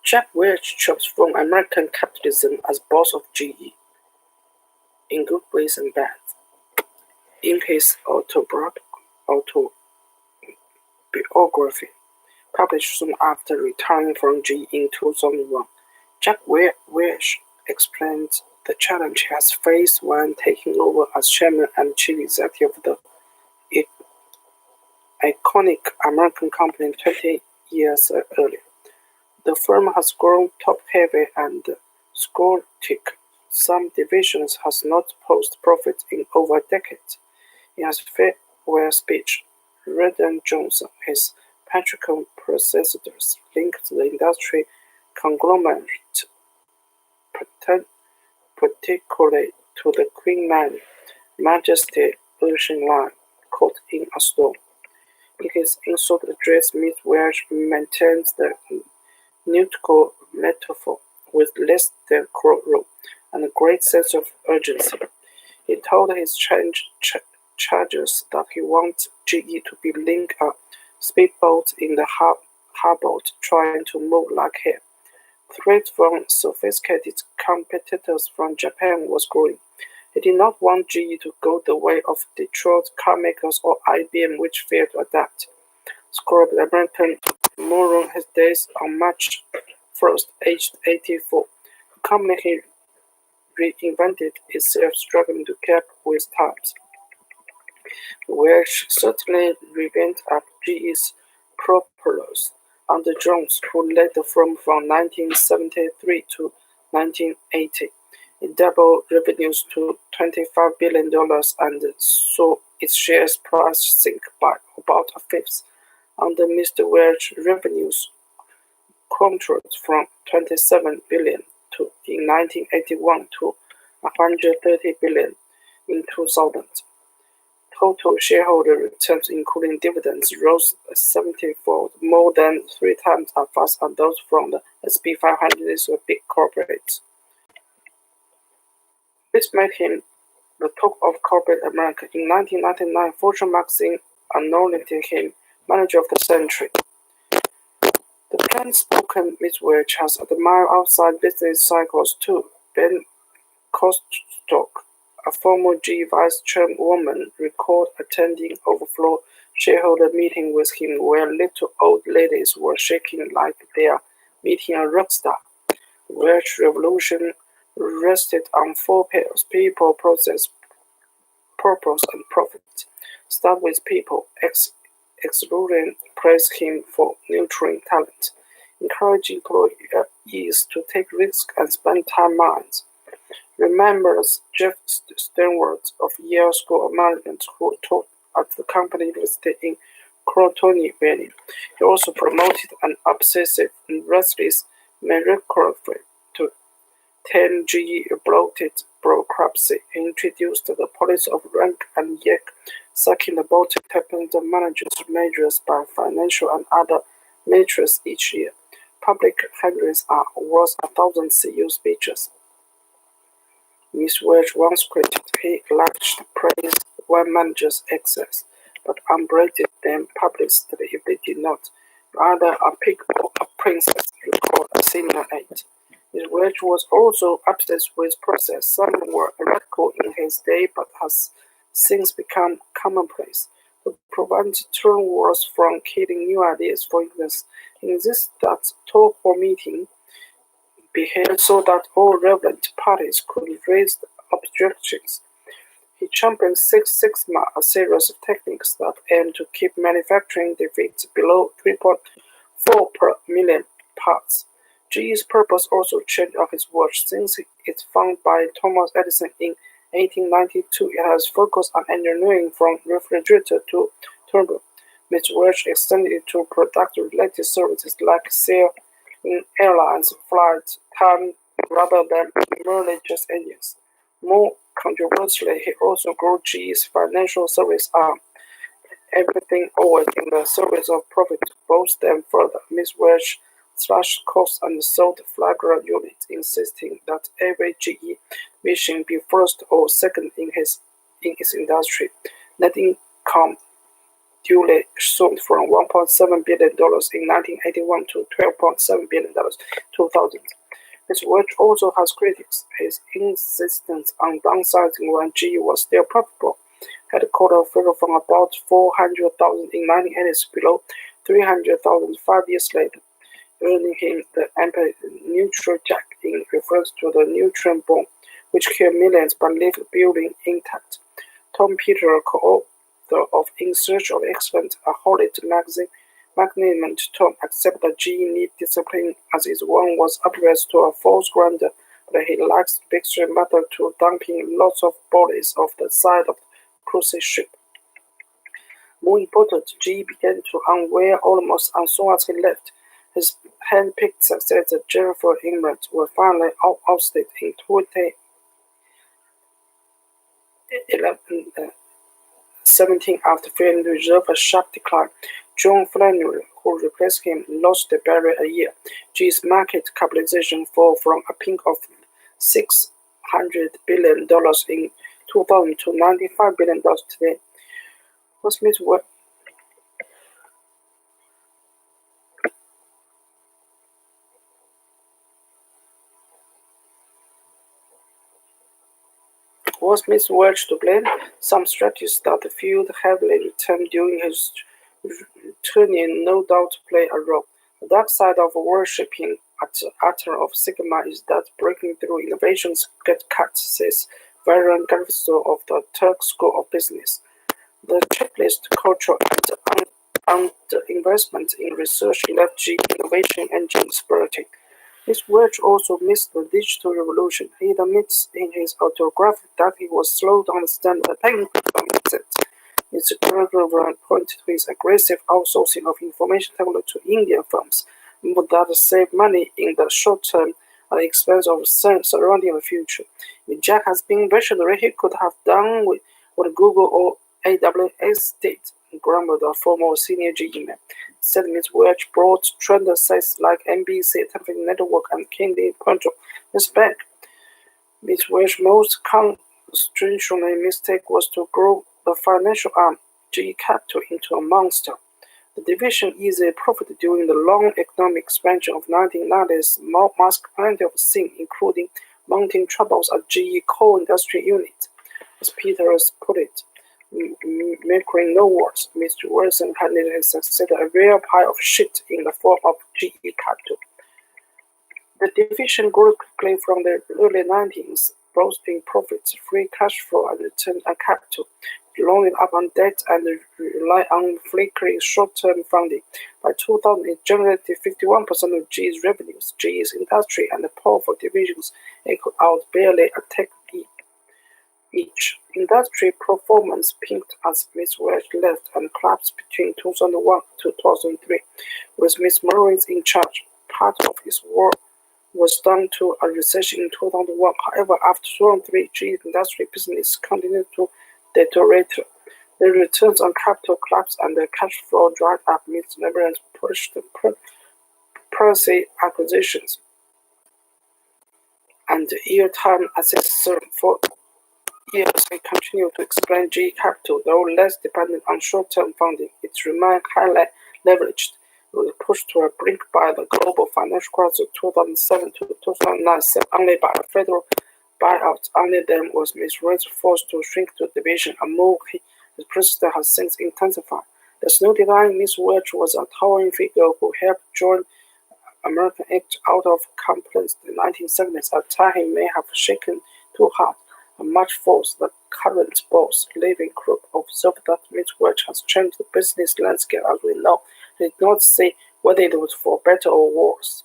Jack Welch transformed American capitalism as boss of GE, in good ways and bad. In his autobiography, published soon after retiring from GE in 2001, Jack Welch explained the challenge he has faced when taking over as chairman and chief executive of the iconic American company 20 years earlier. The firm has grown top-heavy and sclerotic. Some divisions has not posted profit in over a decade. In his farewell speech, Redden Johnson, his petrochemical predecessors, linked the industry conglomerate, particularly to the Queen Mary, Majesty Ocean Line, caught in a storm. In his insult address, Miss Welch maintains the nautical metaphor with less than crew and a great sense of urgency. He told his charges that he wants GE to be like a speedboat in the harbor trying to move like hell. Threat from sophisticated competitors from Japan was growing. He did not want GE to go the way of Detroit carmakers or IBM, which failed to adapt. Scrub American moron his days on March 1st, aged 84. The company he reinvented itself, struggling to keep with times. Welch certainly revamped up GE's propellers under Jones, who led the firm from 1973 to 1980. It doubled revenues to $25 billion and saw its share price sink by about a fifth. Under Mr. Welch, revenues quadrupled from $27 billion in 1981 to $130 billion in 2000. Total shareholder returns, including dividends, rose 70-fold, more than 3 times as fast as those from the S&P 500 big corporates. This made him the talk of corporate America. In 1999, Fortune magazine anointed him manager of the century. The plain-spoken Miss Welch has admired outside business cycles too. Ben Kostok, a former GE vice chairwoman, recalled attending overflow shareholder meeting with him where little old ladies were shaking like they are meeting a rock star. Welch revolution rested on 4 pillars: people, process, purpose, and profit. Start with people. Excluding praise him for nurturing talent. Encourage employees to take risks and spend time minds. Remembers Jeff Steinwert of Yale School of Management, who taught at the company university in Crotone. He also promoted an obsessive and restless meritocracy to tame GE bloated bureaucracy, introduced the policy of rank and yak, sucking the bottom tapping the manager's measures by financial and other metrics each year. Public handlings are worth 1,000 CEO speeches. Miss Welch once critiqued he lavished praise when managers excess, but upbraided them publicly if they did not. Rather a pig or a princess, recalled a senior aide. Miss Welch was also obsessed with process. Some were radical in his day, but has since become commonplace. To prevent turn wars from killing new ideas, for instance, he insists that town hall meeting be held so that all relevant parties could raise objections. He championed Six Sigma, a series of techniques that aim to keep manufacturing defects below 3.4 per million parts. GE's purpose also changed on his watch. Since its found by Thomas Edison in 1892, it has focused on engineering from refrigerator to turbo. Ms. Welch extended it to product-related services like sale in airlines, flight time, rather than merely just engines. More controversially, he also grew GE's financial service arm. Everything always in the service of profit to boost them further. Ms. Welch slashed costs and sold flagrant units, insisting that every GE mission be first or second in its industry. Net income duly soared from $1.7 billion in 1981 to $12.7 billion in 2000. His work also has critics. His insistence on downsizing when GE was still profitable had caught a figure from about 400,000 in 1980s below 300,000 5 years later, earning him the epithet "neutral jack" in reference to the neutron bomb, which killed millions but left the building intact. Tom Peters, co-author of In Search of Excellence, a Hollywood magazine, magnanimous Tom accepted that GE needed discipline as his one was obvious to a false grandeur, but he lacks the extreme method to dumping lots of bodies off the side of the cruise ship. More important, GE began to unwear almost as soon as he left. His hand-picked successor, Jennifer Immert, were finally ousted in 2017 after failing to reserve a sharp decline. John Flannery, who replaced him, lost the barrier a year. GE's market capitalization fell from a peak of $600 billion in 2000 to $95 billion today. Was Smith Welch to blame? Some strategists that the field heavily returned during his tenure no doubt play a role. The dark side of worshipping at the altar of Sigma is that breaking through innovations get cut, says Varun Garvisto of the Turk School of Business. The checklist culture and investment in research left GE innovation engine spiriting. Miss Welch also missed the digital revolution. He admits in his autobiography that he was slow to understand the technical concepts. Mr. Gregory pointed to his aggressive outsourcing of information technology to Indian firms, that save money in the short term at the expense of surrounding the future. If Jack has been visionary, he could have done what Google or AWS did, grumbled a former senior GE man. Said Ms. Welch brought trend sites like NBC, Television Network, and Kennedy Punto back. Ms. Welch's most constitutional mistake was to grow the financial arm, GE Capital, into a monster. The division easily profited during the long economic expansion of 1990s, masked plenty of sins, including mounting troubles at GE Coal Industry Unit. As Peters put it, making no worse, Mr. Wilson handed his successor a real pile of shit in the form of GE Capital. The division grew quickly from the early 90s, boasting profits, free cash flow, and return on capital, loading up on debt and rely on flaky short-term funding. By 2000, it generated 51% of GE's revenues. GE's industry and powerful divisions equaled out barely a tech each. Industry performance peaked as Ms. Welch left and collapsed between 2001 to 2003, with Ms. Mullins in charge. Part of his work was done to a recession in 2001. However, after 2003, GE's industry business continued to deteriorate. The returns on capital collapsed and the cash flow dried up. Ms. Mullins pushed the pricey acquisitions and ear-time assessor for years. He continued to expand GE Capital, though less dependent on short-term funding. It remained highly leveraged. It was pushed to a brink by the global financial crisis of 2007 to 2009, saved only by a federal buyout. Only then was Ms. Welch forced to shrink the division, a move his president has since intensified. There's no denying Ms. Welch was a towering figure who helped join American Act out of compliance in the 1970s. At the time, he may have shaken too hard. And much force the current boss, Levin Krupp, observed that Ms. Welch has changed the business landscape as we know. He did not say whether it was for better or worse.